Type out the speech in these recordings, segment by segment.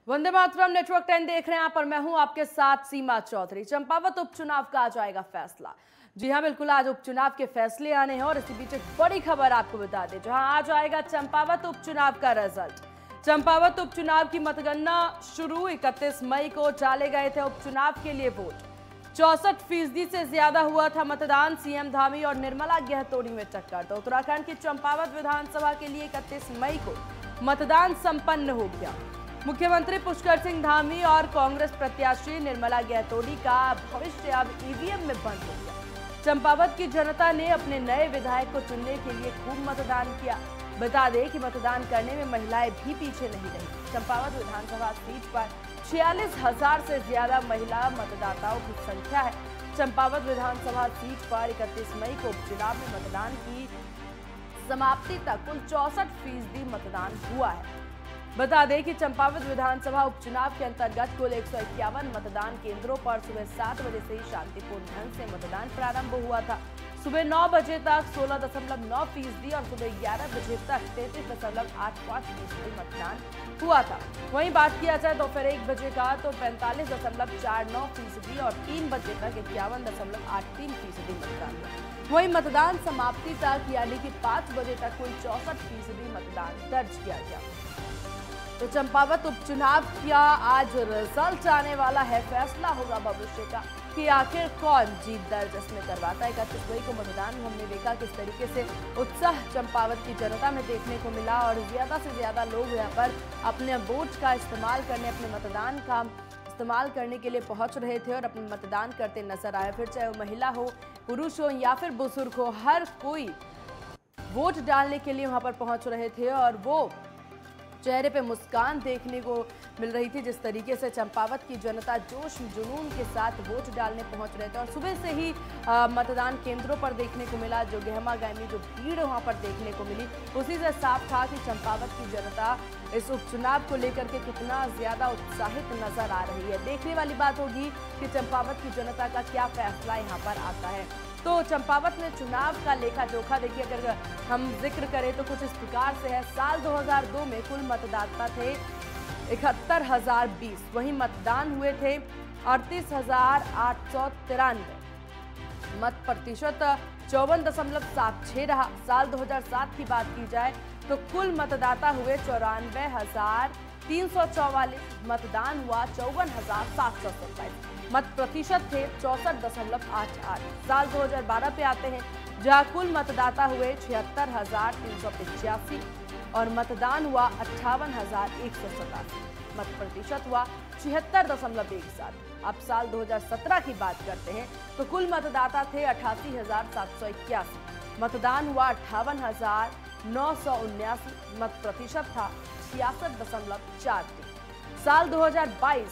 Vande Mataram network 10 देख रहे हैं आप और मैं हूं आपके साथ सीमा चौधरी। चंपावत उपचुनाव का आज आएगा फैसला। जी हां, बिल्कुल आज उपचुनाव के फैसले आने हैं और इसी बीच एक बड़ी खबर आपको बता दें, जहां आज आएगा चंपावत उपचुनाव का रिजल्ट। चंपावत उपचुनाव की मतगणना शुरू 31 मई को डाले गए थे उपचुनाव के लिए वोट। 64% से ज्यादा हुआ था मतदान। सीएम धामी और निर्मला गहतोड़ी में टक्कर। तो उत्तराखंड की चंपावत विधानसभा के लिए 31 मई को मतदान संपन्न हो गया। मुख्यमंत्री पुष्कर सिंह धामी और कांग्रेस प्रत्याशी निर्मला गहतोड़ी का भविष्य अब ईवीएम में बंद हो गया। चंपावत की जनता ने अपने नए विधायक को चुनने के लिए खूब मतदान किया। बता दें कि मतदान करने में महिलाएं भी पीछे नहीं रही। चंपावत विधानसभा सीट पर 46,000 से ज्यादा महिला मतदाताओं की संख्या है। चंपावत विधानसभा सीट पर 31 मई को उपचुनाव में मतदान की समाप्ति तक कुल 64% मतदान हुआ है। बता दें कि चंपावत विधानसभा उपचुनाव के अंतर्गत कुल 151 मतदान केंद्रों पर सुबह 7 बजे से ही शांतिपूर्ण ढंग से मतदान प्रारंभ हुआ था। सुबह 9 बजे तक 16.9% और सुबह 11 बजे तक 33.85% मतदान हुआ था। वहीं बात किया जाए दोपहर 1 बजे का तो 45.49% और 3 बजे तक 51.83% मतदान हुआ। वहीं मतदान समाप्ति तक यानी कि 5 बजे तक कुल 64% मतदान दर्ज किया गया। तो चंपावत उपचुनाव का आज रिजल्ट आने वाला है। फैसला होगा भविष्य का कि आखिर कौन जीत दर्ज इसमें करवाता है। 31 मई को मतदान हमने देखा किस तरीके से उत्साह चंपावत की जनता में देखने को मिला और ज्यादा से ज्यादा लोग यहाँ पर अपने वोट का इस्तेमाल करने, अपने मतदान का इस्तेमाल करने के लिए पहुंच रहे थे और अपने मतदान करते नजर आए। फिर चाहे वो महिला हो, पुरुष हो या फिर बुजुर्ग हो, हर कोई वोट डालने के लिए वहां पर पहुंच रहे थे और वो चेहरे पे मुस्कान देखने को मिल रही थी। जिस तरीके से चंपावत की जनता जोश जुनून के साथ वोट डालने पहुंच रहे थे और सुबह से ही मतदान केंद्रों पर देखने को मिला जो गहमा गहमी जो भीड़ वहां पर देखने को मिली, उसी से साफ था कि चंपावत की जनता इस उपचुनाव को लेकर के कितना ज्यादा उत्साहित नजर आ रही है। देखने वाली बात होगी कि चंपावत की जनता का क्या फैसला यहाँ पर आता है। तो चंपावत में चुनाव का लेखा जोखा देखिए, अगर हम जिक्र करें तो कुछ इस प्रकार से है। साल 2002 में कुल मतदाता थे 71,020, वहीं मतदान हुए थे 38,893। मत प्रतिशत 54.76 रहा। साल 2007 की बात की जाए तो कुल मतदाता हुए 94,344, मतदान हुआ 54,727। मत प्रतिशत थे 64.88। साल 2012 पे आते हैं जहां कुल मतदाता हुए 76,385 और मतदान हुआ 58,187। मत प्रतिशत हुआ 76.17। अब साल 2017 की बात करते हैं तो कुल मतदाता थे 88,781, मतदान हुआ 58,979, मत प्रतिशत था 66.43। साल 2022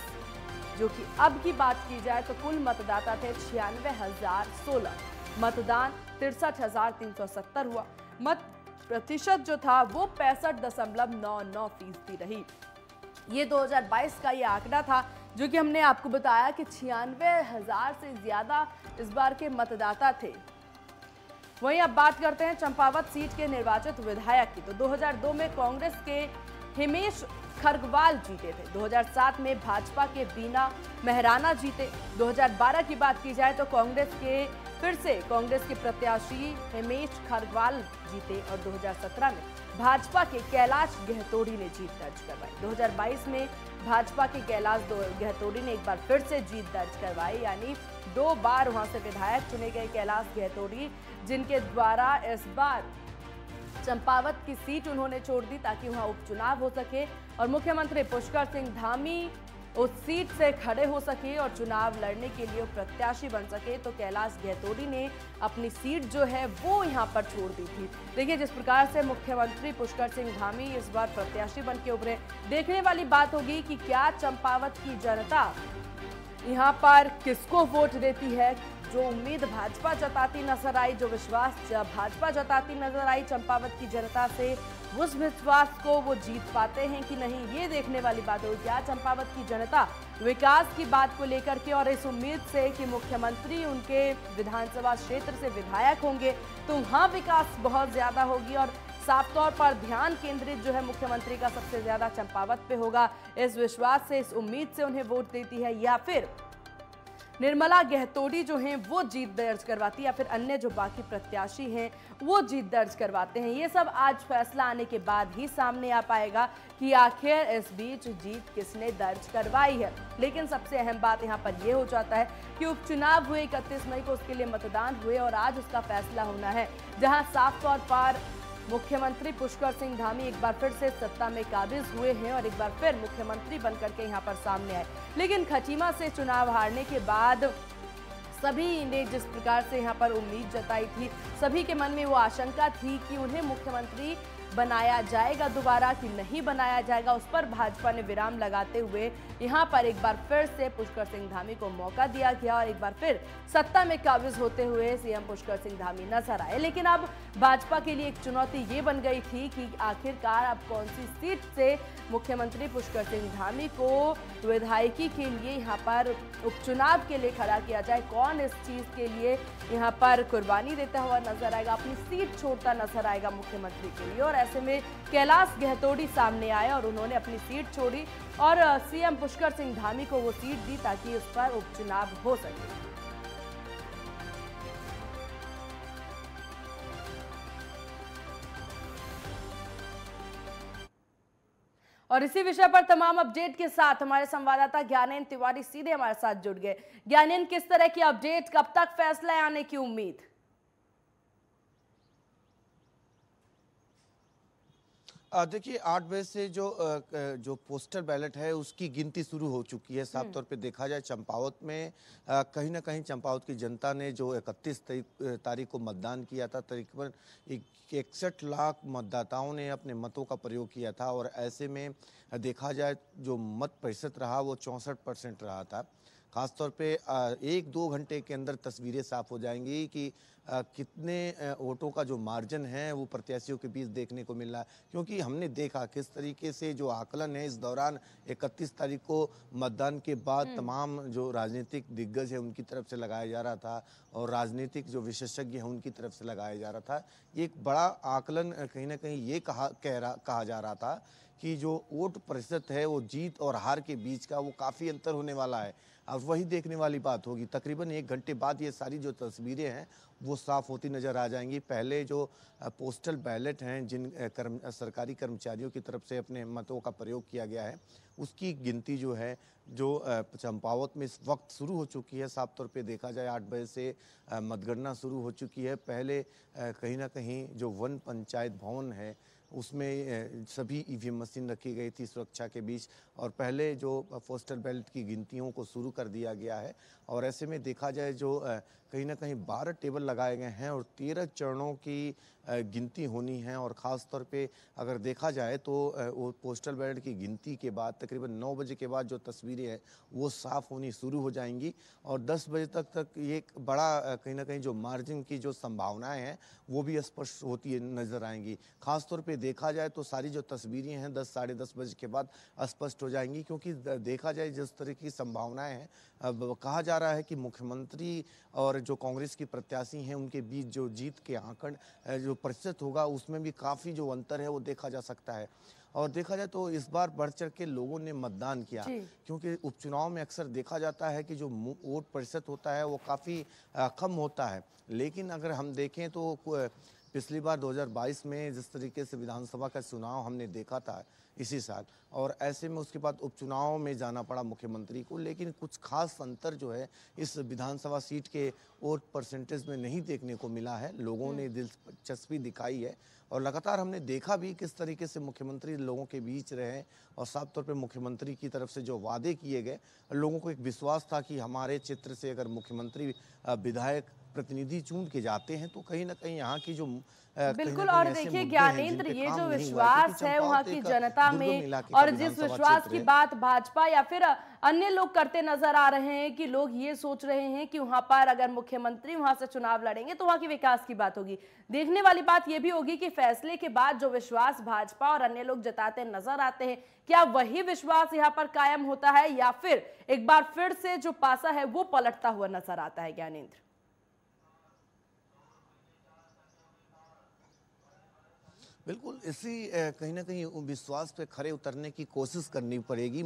जो कि अब की बात की जाए तो कुल मतदाता थे 96,016, मतदान 63,370 हुआ। मत प्रतिशत जो था वो 65.99% रही। ये 2022 का ये आंकड़ा था जो कि हमने आपको बताया कि 96,000 से ज्यादा इस बार के मतदाता थे। वहीं अब बात करते हैं चंपावत सीट के निर्वाचित विधायक की। तो 2002 में कांग्रेस के हिमेश खरगवाल जीते थे। 2007 में भाजपा के बीना मेहराना जीते। 2012 की बात की जाए तो फिर से कांग्रेस के प्रत्याशी हिमेश खरगवाल जीते और 2017 में भाजपा के कैलाश गहतोड़ी ने जीत दर्ज करवाई। 2022 में भाजपा के कैलाश गहतोड़ी ने एक बार फिर से जीत दर्ज करवाई, यानी 2 बार वहां से विधायक चुने गए कैलाश गहतोड़ी, जिनके द्वारा इस बार चंपावत की सीट उन्होंने छोड़ दी ताकि वहां उपचुनाव हो सके और मुख्यमंत्री पुष्कर सिंह धामी उस सीट से खड़े हो सके और चुनाव लड़ने के लिए प्रत्याशी बन सके। तो कैलाश गहतोड़ी ने अपनी सीट जो है वो यहां पर छोड़ दी थी। देखिए जिस प्रकार से मुख्यमंत्री पुष्कर सिंह धामी इस बार प्रत्याशी बन के उभरे, देखने वाली बात होगी कि क्या चंपावत की जनता यहाँ पर किसको वोट देती है। जो उम्मीद भाजपा जताती नजर आई, जो विश्वास भाजपा जताती नजर आई चंपावत की जनता से, उस विश्वास को वो जीत पाते हैं कि नहीं, ये देखने वाली बात होगी। क्या चंपावत की जनता विकास की बात को लेकर के और इस उम्मीद से कि मुख्यमंत्री उनके विधानसभा क्षेत्र से विधायक होंगे तो वहां विकास बहुत ज्यादा होगी और साफ तौर पर ध्यान केंद्रित जो है मुख्यमंत्री का सबसे ज्यादा चंपावत पे होगा। इस विश्वास से, इस उम्मीद से उन्हें वोट देती है, या फिर निर्मला गहतोड़ी जो हैं वो जीत दर्ज करवाती है, या फिर अन्य जो बाकी प्रत्याशी हैं वो जीत दर्ज करवाते हैं। ये सब आज फैसला आने के बाद ही सामने आ पाएगा कि आखिर इस बीच जीत किसने दर्ज करवाई है। लेकिन सबसे अहम बात यहाँ पर यह हो जाता है कि उपचुनाव हुए 31 मई को, उसके लिए मतदान हुए और आज उसका फैसला होना है, जहां साफ तौर पर मुख्यमंत्री पुष्कर सिंह धामी एक बार फिर से सत्ता में काबिज हुए हैं और एक बार फिर मुख्यमंत्री बनकर के यहां पर सामने आए। लेकिन खटीमा से चुनाव हारने के बाद सभी ने जिस प्रकार से यहां पर उम्मीद जताई थी, सभी के मन में वो आशंका थी कि उन्हें मुख्यमंत्री बनाया जाएगा दोबारा कि नहीं बनाया जाएगा, उस पर भाजपा ने विराम लगाते हुए यहां पर एक बार फिर से पुष्कर सिंह धामी को मौका दिया गया और एक बार फिर सत्ता में काबिज होते हुए सीएम पुष्कर सिंह धामी नजर आए। लेकिन अब भाजपा के लिए एक चुनौती ये बन गई थी कि आखिरकार अब कौन सी सीट से मुख्यमंत्री पुष्कर सिंह धामी को विधायकी के लिए यहाँ पर उपचुनाव के लिए खड़ा किया जाए, कौन इस चीज के लिए यहाँ पर कुर्बानी देता हुआ नजर आएगा, अपनी सीट छोड़ता नजर आएगा मुख्यमंत्री के लिए। और ऐसे में कैलाश गहतोड़ी सामने आए और उन्होंने अपनी सीट छोड़ी और सीएम पुष्कर सिंह धामी को वो सीट दी ताकि उस पर उपचुनाव हो सके। और इसी विषय पर तमाम अपडेट के साथ हमारे संवाददाता ज्ञानेंद्र तिवारी सीधे हमारे साथ जुड़ गए। ज्ञानेंद्र, किस तरह की अपडेट, कब तक फैसला आने की उम्मीद? देखिए 8 बजे से जो पोस्टल बैलेट है उसकी गिनती शुरू हो चुकी है। साफ तौर पे देखा जाए चंपावत में कहीं ना कहीं चंपावत की जनता ने जो 31 तारीख को मतदान किया था, तकरीबन 61 लाख मतदाताओं ने अपने मतों का प्रयोग किया था और ऐसे में देखा जाए जो मत प्रतिशत रहा वो 64% रहा था। खासतौर पे 1-2 घंटे के अंदर तस्वीरें साफ हो जाएंगी कि कितने वोटों का जो मार्जिन है वो प्रत्याशियों के बीच देखने को मिल रहा है, क्योंकि हमने देखा किस तरीके से जो आकलन है इस दौरान 31 तारीख को मतदान के बाद तमाम जो राजनीतिक दिग्गज है उनकी तरफ से लगाया जा रहा था और राजनीतिक जो विशेषज्ञ हैं उनकी तरफ से लगाया जा रहा था। एक बड़ा आकलन कहीं ना कहीं ये कहा जा रहा था कि जो वोट प्रतिशत है वो जीत और हार के बीच का वो काफ़ी अंतर होने वाला है। अब वही देखने वाली बात होगी। तकरीबन 1 घंटे बाद ये सारी जो तस्वीरें हैं वो साफ होती नज़र आ जाएंगी। पहले जो पोस्टल बैलेट हैं जिन सरकारी कर्मचारियों की तरफ से अपने मतों का प्रयोग किया गया है उसकी गिनती जो है जो चंपावत में इस वक्त शुरू हो चुकी है। साफ तौर पे देखा जाए 8 बजे से मतगणना शुरू हो चुकी है। पहले कहीं ना कहीं जो वन पंचायत भवन है उसमें सभी ईवीएम मशीन रखी गई थी सुरक्षा के बीच और पहले जो पोस्टल बैलेट की गिनतियों को शुरू कर दिया गया है। और ऐसे में देखा जाए जो कहीं ना कहीं 12 टेबल लगाए गए हैं और 13 चरणों की गिनती होनी है। और ख़ास तौर पे अगर देखा जाए तो वो पोस्टल बैलेट की गिनती के बाद तकरीबन 9 बजे के बाद जो तस्वीरें हैं वो साफ़ होनी शुरू हो जाएंगी और 10 बजे तक ये एक बड़ा कहीं ना कहीं जो मार्जिन की जो संभावनाएं हैं वो भी स्पष्ट होती नज़र आएंगी। ख़ास तौर पे देखा जाए तो सारी जो तस्वीरें हैं 10 साढ़े 10 बजे के बाद स्पष्ट हो जाएंगी, क्योंकि देखा जाए जिस तरह की संभावनाएं हैं अब कहा जा रहा है कि मुख्यमंत्री और जो कांग्रेस की प्रत्याशी हैं उनके बीच जो जीत के आंकड़ जो प्रतिशत होगा उसमें भी काफ़ी जो अंतर है वो देखा जा सकता है। और देखा जाए तो इस बार बढ़ चढ़ के लोगों ने मतदान किया, क्योंकि उपचुनाव में अक्सर देखा जाता है कि जो वोट प्रतिशत होता है वो काफ़ी कम होता है। लेकिन अगर हम देखें तो पिछली बार 2022 में जिस तरीके से विधानसभा का चुनाव हमने देखा था इसी साल, और ऐसे में उसके बाद उपचुनाव में जाना पड़ा मुख्यमंत्री को, लेकिन कुछ खास अंतर जो है इस विधानसभा सीट के वोट परसेंटेज में नहीं देखने को मिला है। लोगों ने दिलचस्पी दिखाई है और लगातार हमने देखा भी किस तरीके से मुख्यमंत्री लोगों के बीच रहे और साफ तौर पे मुख्यमंत्री की तरफ से जो वादे किए गए, लोगों को एक विश्वास था कि हमारे क्षेत्र से अगर मुख्यमंत्री विधायक प्रतिनिधि चुन के जाते हैं तो कहीं ना कहीं यहाँ की जो बिल्कुल। और देखिए ज्ञानेंद्र, ये जो विश्वास है वहाँ की जनता में और जिस विश्वास की बात भाजपा या फिर अन्य लोग करते नजर आ रहे हैं कि लोग ये सोच रहे हैं कि वहां पर अगर मुख्यमंत्री वहां से चुनाव लड़ेंगे तो वहां की विकास की बात होगी। देखने वाली बात यह भी होगी कि फैसले के बाद जो विश्वास भाजपा और अन्य लोग जताते नजर आते हैं, क्या वही विश्वास यहाँ पर कायम होता है या फिर एक बार फिर से जो पासा है वो पलटता हुआ नजर आता है? ज्ञानेंद्र, बिल्कुल इसी कहीं ना कहीं विश्वास पे खरे उतरने की कोशिश करनी पड़ेगी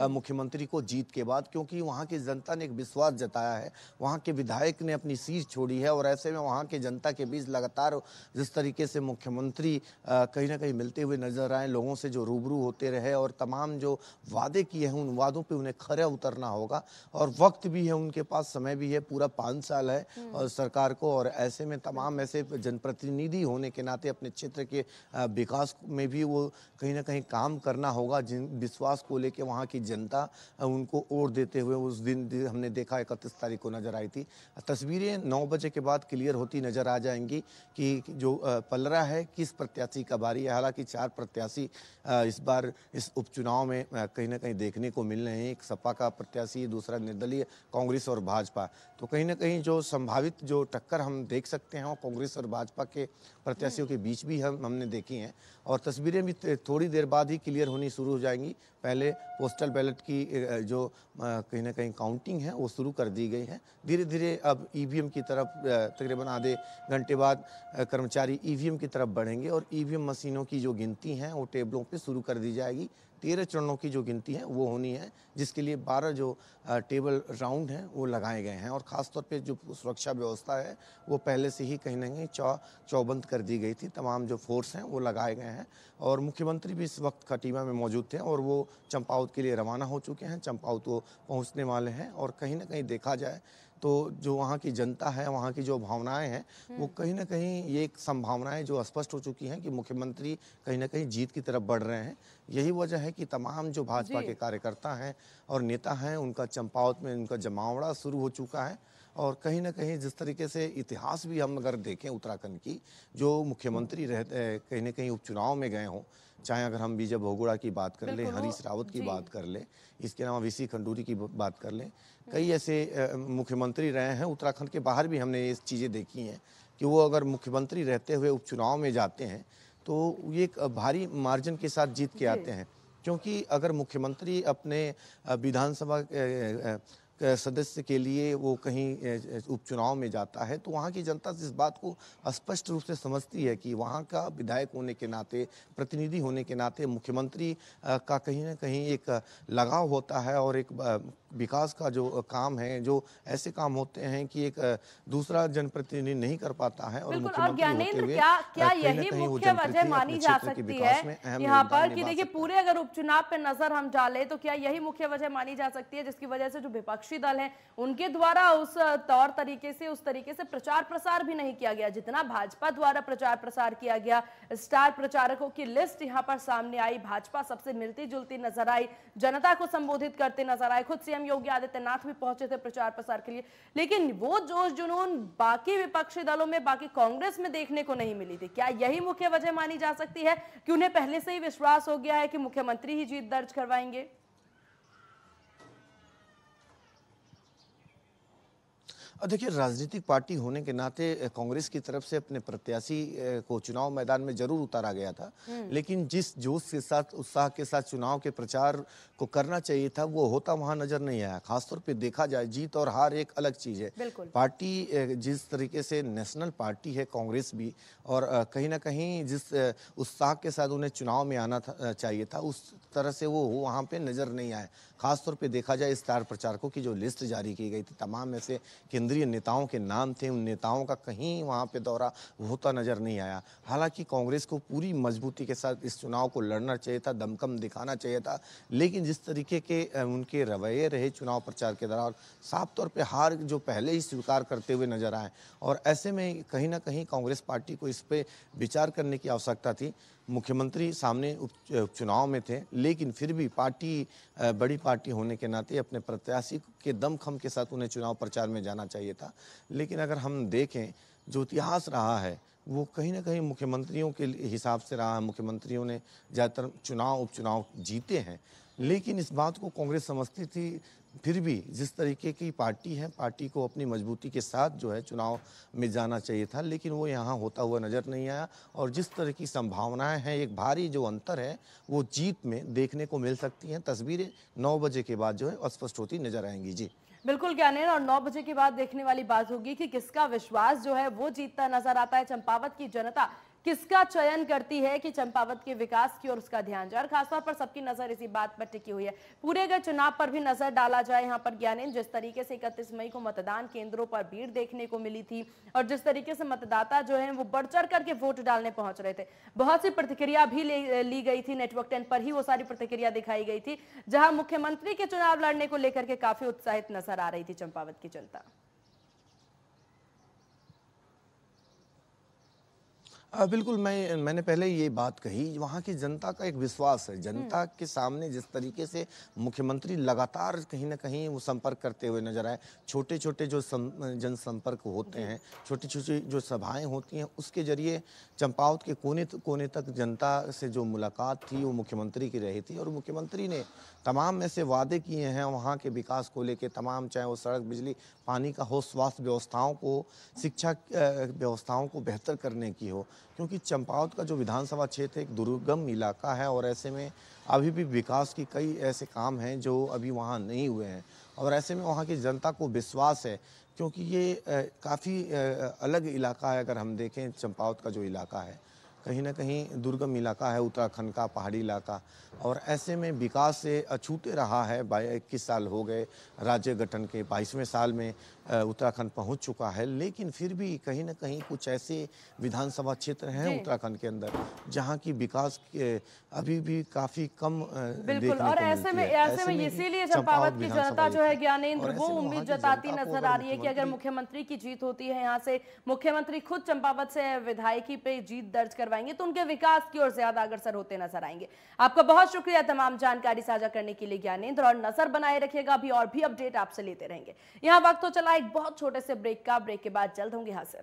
मुख्यमंत्री को जीत के बाद, क्योंकि वहाँ की जनता ने एक विश्वास जताया है, वहाँ के विधायक ने अपनी सीट छोड़ी है और ऐसे में वहाँ के जनता के बीच लगातार जिस तरीके से मुख्यमंत्री कहीं ना कहीं मिलते हुए नजर आए, लोगों से जो रूबरू होते रहे और तमाम जो वादे किए हैं उन वादों पर उन्हें खरा उतरना होगा। और वक्त भी है उनके पास, समय भी है, पूरा 5 साल है और सरकार को, और ऐसे में तमाम ऐसे जनप्रतिनिधि होने के नाते अपने क्षेत्र के विकास में भी वो कहीं ना कहीं काम करना होगा, जिन विश्वास को लेके वहाँ की जनता उनको ओर देते हुए उस दिन हमने देखा 31 तारीख को नजर आई थी। तस्वीरें 9 बजे के बाद क्लियर होती नजर आ जाएंगी कि जो पलड़ा है किस प्रत्याशी का बारी है। हालांकि 4 प्रत्याशी इस बार इस उपचुनाव में कहीं ना कहीं देखने को मिल रहे हैं। एक सपा का प्रत्याशी, दूसरा निर्दलीय कांग्रेस और भाजपा। तो कहीं ना कहीं जो संभावित जो टक्कर हम देख सकते हैं वो कांग्रेस और भाजपा के प्रत्याशियों के बीच भी हमने देखी हैं और तस्वीरें भी थोड़ी देर बाद ही क्लियर होनी शुरू हो जाएंगी। पहले पोस्टल बैलेट की जो कहीं ना कहीं काउंटिंग है वो शुरू कर दी गई है। धीरे धीरे अब ईवीएम की तरफ तकरीबन आधे घंटे बाद कर्मचारी ईवीएम की तरफ बढ़ेंगे और ईवीएम मशीनों की जो गिनती है वो टेबलों पे शुरू कर दी जाएगी। 13 चरणों की जो गिनती है वो होनी है, जिसके लिए 12 जो टेबल राउंड हैं वो लगाए गए हैं और ख़ासतौर पे जो सुरक्षा व्यवस्था है वो पहले से ही कहीं ना कहीं चौबंद कर दी गई थी। तमाम जो फोर्स हैं वो लगाए गए हैं और मुख्यमंत्री भी इस वक्त खटीमा में मौजूद थे और वो चंपावत के लिए रवाना हो चुके हैं। चंपावत वो पहुँचने वाले हैं और कहीं ना कहीं देखा जाए तो जो वहाँ की जनता है, वहाँ की जो भावनाएं हैं वो कहीं ना कहीं ये एक संभावनाएं जो स्पष्ट हो चुकी हैं कि मुख्यमंत्री कहीं ना कहीं जीत की तरफ बढ़ रहे हैं। यही वजह है कि तमाम जो भाजपा के कार्यकर्ता हैं और नेता हैं उनका चंपावत में उनका जमावड़ा शुरू हो चुका है। और कहीं ना कहीं जिस तरीके से इतिहास भी हम अगर देखें उत्तराखंड की, जो मुख्यमंत्री रहते कहीं ना कहीं उपचुनाव में गए हों, चाहे अगर हम विजय बहुगुणा की बात कर लें, हरीश रावत की बात कर लें, इसके अलावा वीसी खंडूरी की बात कर लें, कई ऐसे मुख्यमंत्री रहे हैं उत्तराखंड के बाहर भी हमने ये चीज़ें देखी हैं कि वो अगर मुख्यमंत्री रहते हुए उपचुनाव में जाते हैं तो ये एक भारी मार्जिन के साथ जीत के आते हैं। क्योंकि अगर मुख्यमंत्री अपने विधानसभा सदस्य के लिए वो कहीं उपचुनाव में जाता है तो वहाँ की जनता इस बात को स्पष्ट रूप से समझती है कि वहाँ का विधायक होने के नाते, प्रतिनिधि होने के नाते मुख्यमंत्री का कहीं ना कहीं एक लगाव होता है और एक विकास का जो काम है, जो ऐसे काम होते हैं कि एक दूसरा जनप्रतिनिधि नहीं कर पाता है और मुख्यमंत्री होते हुए क्या यही मुख्य वजह मानी जा सकती है यहाँ पर कि देखिए पूरे अगर उपचुनाव पे नजर हम डालें तो क्या यही मुख्य वजह मानी जा सकती है जिसकी वजह से जो विपक्षी दल है उनके द्वारा उस तौर तरीके से उस तरीके से प्रचार प्रसार भी नहीं किया गया जितना भाजपा द्वारा प्रचार प्रसार किया गया। स्टार प्रचारकों की लिस्ट यहाँ पर सामने आई, भाजपा सबसे मिलती जुलती नजर आई, जनता को संबोधित करते नजर आए, खुद सीएम योगी आदित्यनाथ भी पहुंचे थे प्रचार प्रसार के लिए, लेकिन वो जोश जुनून बाकी विपक्षी दलों में, बाकी कांग्रेस में देखने को नहीं मिली थी। क्या यही मुख्य वजह मानी जा सकती है कि उन्हें पहले से ही विश्वास हो गया है कि मुख्यमंत्री ही जीत दर्ज करवाएंगे? देखिए, राजनीतिक पार्टी होने के नाते कांग्रेस की तरफ से अपने प्रत्याशी को चुनाव मैदान में जरूर उतारा गया था, लेकिन जिस जोश के साथ, उत्साह के साथ चुनाव के प्रचार को करना चाहिए था वो होता वहां नजर नहीं आया। खासतौर पे देखा जाए, जीत और हार एक अलग चीज है। पार्टी जिस तरीके से नेशनल पार्टी है कांग्रेस भी, और कहीं ना कहीं जिस उत्साह के साथ उन्हें चुनाव में आना चाहिए था उस तरह से वो वहां पे नजर नहीं आए। खासतौर पे देखा जाए, स्टार प्रचारकों की जो लिस्ट जारी की गई थी, तमाम ऐसे केंद्रीय नेताओं के नाम थे, उन नेताओं का कहीं वहां पे दौरा होता नजर नहीं आया। हालांकि कांग्रेस को पूरी मजबूती के साथ इस चुनाव को लड़ना चाहिए था, दमखम दिखाना चाहिए था, लेकिन जिस तरीके के उनके रवैये रहे चुनाव प्रचार के दौरान, साफ तौर पर हार जो पहले ही स्वीकार करते हुए नजर आए। और ऐसे में कहीं ना कहीं कांग्रेस पार्टी को इस पर विचार करने की आवश्यकता थी। मुख्यमंत्री सामने उपचुनाव में थे, लेकिन फिर भी पार्टी बड़ी पार्टी होने के नाते अपने प्रत्याशी के दमखम के साथ उन्हें चुनाव प्रचार में जाना चाहिए था। लेकिन अगर हम देखें, जो इतिहास रहा है वो कहीं ना कहीं मुख्यमंत्रियों के हिसाब से रहा है। मुख्यमंत्रियों ने ज़्यादातर चुनाव उपचुनाव जीते हैं, लेकिन इस बात को कांग्रेस समझती थी फिर भी जिस तरीके की पार्टी है, पार्टी को अपनी मजबूती के साथ जो है चुनाव में जाना चाहिए था, लेकिन वो यहाँ होता हुआ नज़र नहीं आया। और जिस तरह की संभावनाएं हैं, एक भारी जो अंतर है वो जीत में देखने को मिल सकती हैं। तस्वीरें 9 बजे के बाद जो है स्पष्ट होती नजर आएंगी। जी बिल्कुल ज्ञानेंद्र, और 9 बजे के बाद देखने वाली बात होगी कि किसका विश्वास जो है वो जीतता नजर आता है। चंपावत की जनता किसका चयन करती है कि चंपावत के विकास की ओर उसका ध्यान जाए। और खासतौर पर सबकी नजर इसी बात पर टिकी हुई है। पूरे अगर चुनाव पर भी नजर डाला जाए यहाँ पर ज्ञानेंद्र, जिस तरीके से 31 मई को मतदान केंद्रों पर भीड़ देखने को मिली थी और जिस तरीके से मतदाता जो है वो बढ़ चढ़ करके वोट डालने पहुंच रहे थे, बहुत सी प्रतिक्रिया भी ली गई थी। नेटवर्क 10 पर ही वो सारी प्रतिक्रिया दिखाई गई थी, जहां मुख्यमंत्री के चुनाव लड़ने को लेकर के काफी उत्साहित नजर आ रही थी चंपावत की जनता। बिल्कुल, मैंने पहले ये बात कही, वहाँ की जनता का एक विश्वास है। जनता के सामने जिस तरीके से मुख्यमंत्री लगातार कहीं न कहीं वो संपर्क करते हुए नजर आए, छोटे-छोटे जो जनसंपर्क होते हैं, छोटी-छोटी जो सभाएं होती हैं, उसके जरिए चंपावत के कोने तक जनता से जो मुलाकात थी वो मुख्यमंत्री की रही थी। और मुख्यमंत्री ने तमाम ऐसे वादे किए हैं वहाँ के विकास को लेके, तमाम, चाहे वो सड़क, बिजली, पानी का हो, स्वास्थ्य व्यवस्थाओं को, शिक्षा व्यवस्थाओं को बेहतर करने की हो, क्योंकि चंपावत का जो विधानसभा क्षेत्र एक दुर्गम इलाका है और ऐसे में अभी भी विकास की कई ऐसे काम हैं जो अभी वहाँ नहीं हुए हैं। और ऐसे में वहाँ की जनता को विश्वास है, क्योंकि ये काफ़ी अलग इलाका है। अगर हम देखें चंपावत का जो इलाका है, कहीं न कहीं दुर्गम इलाका है, उत्तराखंड का पहाड़ी इलाका, और ऐसे में विकास से अछूते रहा है। 21 साल हो गए राज्य गठन के, 22वें साल में उत्तराखंड पहुंच चुका है, लेकिन फिर भी कहीं न कहीं कुछ ऐसे विधानसभा क्षेत्र हैं उत्तराखंड के अंदर जहां की विकास के अभी भी काफ़ी कम बिल्कुल। और ऐसे में इसीलिए चंपावत की जनता जो है ज्ञानेंद्र, वो उम्मीद जताती नजर आ रही है कि अगर मुख्यमंत्री की जीत होती है, यहाँ से मुख्यमंत्री खुद चंपावत से विधायकी पे जीत दर्ज करवाएंगे, तो उनके विकास की ओर ज्यादा अग्रसर होते नजर आएंगे। आपका बहुत शुक्रिया तमाम जानकारी साझा करने के लिए ज्ञानेंद्र, और नजर बनाए रखिएगा, अभी और भी अपडेट आपसे लेते रहेंगे। यहाँ वक्त तो चला एक बहुत छोटे से ब्रेक का। ब्रेक के बाद जल्द होंगे हाजिर।